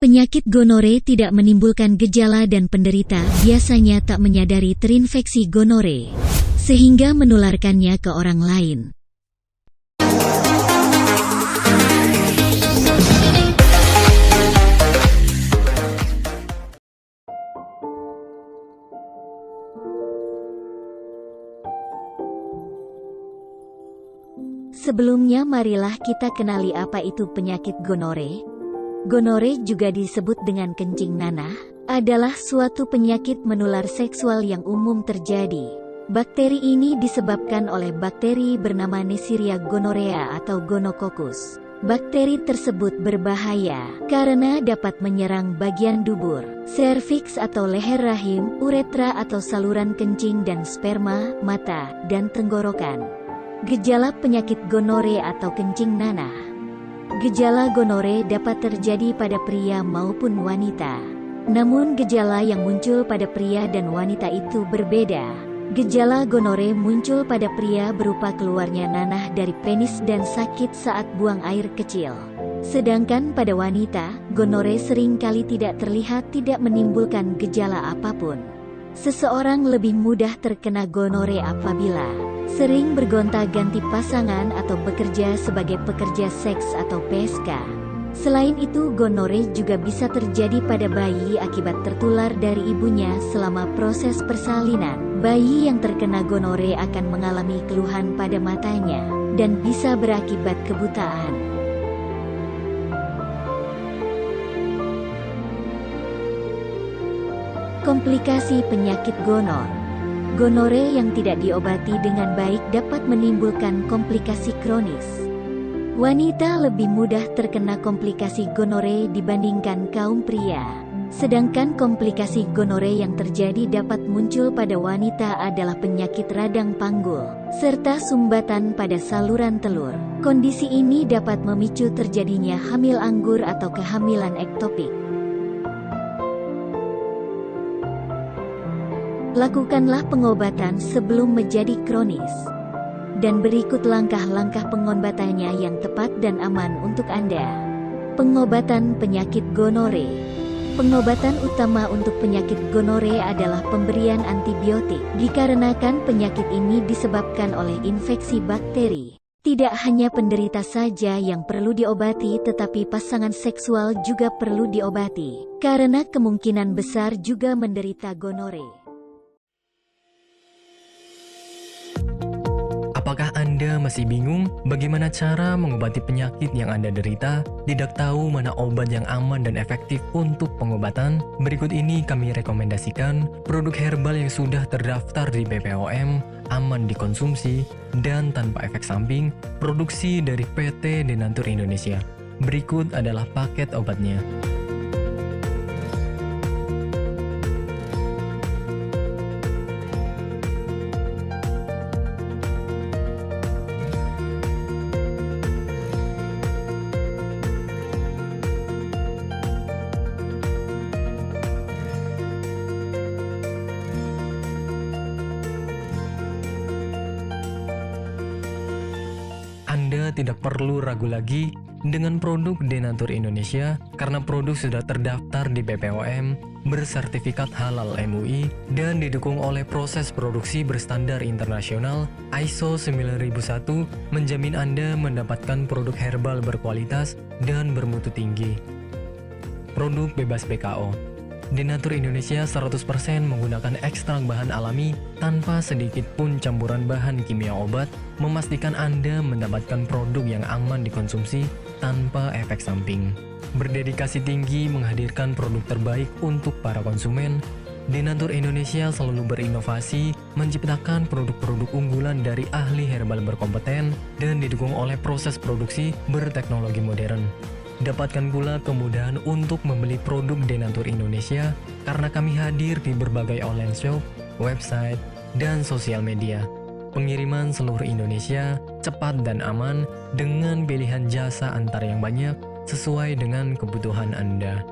Penyakit gonore tidak menimbulkan gejala dan penderita biasanya tak menyadari terinfeksi gonore, sehingga menularkannya ke orang lain. Sebelumnya marilah kita kenali apa itu penyakit gonore. Gonore juga disebut dengan kencing nanah, adalah suatu penyakit menular seksual yang umum terjadi. Bakteri ini disebabkan oleh bakteri bernama Neisseria gonorrhea atau gonococcus. Bakteri tersebut berbahaya karena dapat menyerang bagian dubur, serviks atau leher rahim, uretra atau saluran kencing dan sperma, mata, dan tenggorokan. Gejala penyakit gonore atau kencing nanah. Gejala gonore dapat terjadi pada pria maupun wanita. Namun gejala yang muncul pada pria dan wanita itu berbeda. Gejala gonore muncul pada pria berupa keluarnya nanah dari penis dan sakit saat buang air kecil. Sedangkan pada wanita, gonore seringkali tidak terlihat tidak menimbulkan gejala apapun. Seseorang lebih mudah terkena gonore apabila sering bergonta-ganti pasangan atau bekerja sebagai pekerja seks atau PSK. Selain itu, gonore juga bisa terjadi pada bayi akibat tertular dari ibunya selama proses persalinan. Bayi yang terkena gonore akan mengalami keluhan pada matanya dan bisa berakibat kebutaan. Komplikasi penyakit gonor. Gonore yang tidak diobati dengan baik dapat menimbulkan komplikasi kronis. Wanita lebih mudah terkena komplikasi gonore dibandingkan kaum pria. Sedangkan komplikasi gonore yang terjadi dapat muncul pada wanita adalah penyakit radang panggul, serta sumbatan pada saluran telur. Kondisi ini dapat memicu terjadinya hamil anggur atau kehamilan ektopik. Lakukanlah pengobatan sebelum menjadi kronis. Dan berikut langkah-langkah pengobatannya yang tepat dan aman untuk Anda. Pengobatan penyakit gonore. Pengobatan utama untuk penyakit gonore adalah pemberian antibiotik, dikarenakan penyakit ini disebabkan oleh infeksi bakteri. Tidak hanya penderita saja yang perlu diobati, tetapi pasangan seksual juga perlu diobati, karena kemungkinan besar juga menderita gonore. Apakah Anda masih bingung bagaimana cara mengobati penyakit yang Anda derita? Tidak tahu mana obat yang aman dan efektif untuk pengobatan? Berikut ini kami rekomendasikan produk herbal yang sudah terdaftar di BPOM, aman dikonsumsi, dan tanpa efek samping, produksi dari PT Denatur Indonesia. Berikut adalah paket obatnya. Anda tidak perlu ragu lagi dengan produk Denatur Indonesia karena produk sudah terdaftar di BPOM, bersertifikat halal MUI, dan didukung oleh proses produksi berstandar internasional ISO 9001, menjamin Anda mendapatkan produk herbal berkualitas dan bermutu tinggi. Produk bebas BKO. Denatur Indonesia 100% menggunakan ekstrak bahan alami tanpa sedikit pun campuran bahan kimia obat, memastikan Anda mendapatkan produk yang aman dikonsumsi tanpa efek samping. Berdedikasi tinggi menghadirkan produk terbaik untuk para konsumen, Denatur Indonesia selalu berinovasi, menciptakan produk-produk unggulan dari ahli herbal berkompeten dan didukung oleh proses produksi berteknologi modern. Dapatkan pula kemudahan untuk membeli produk Denatur Indonesia karena kami hadir di berbagai online shop, website, dan sosial media. Pengiriman seluruh Indonesia cepat dan aman dengan pilihan jasa antar yang banyak sesuai dengan kebutuhan Anda.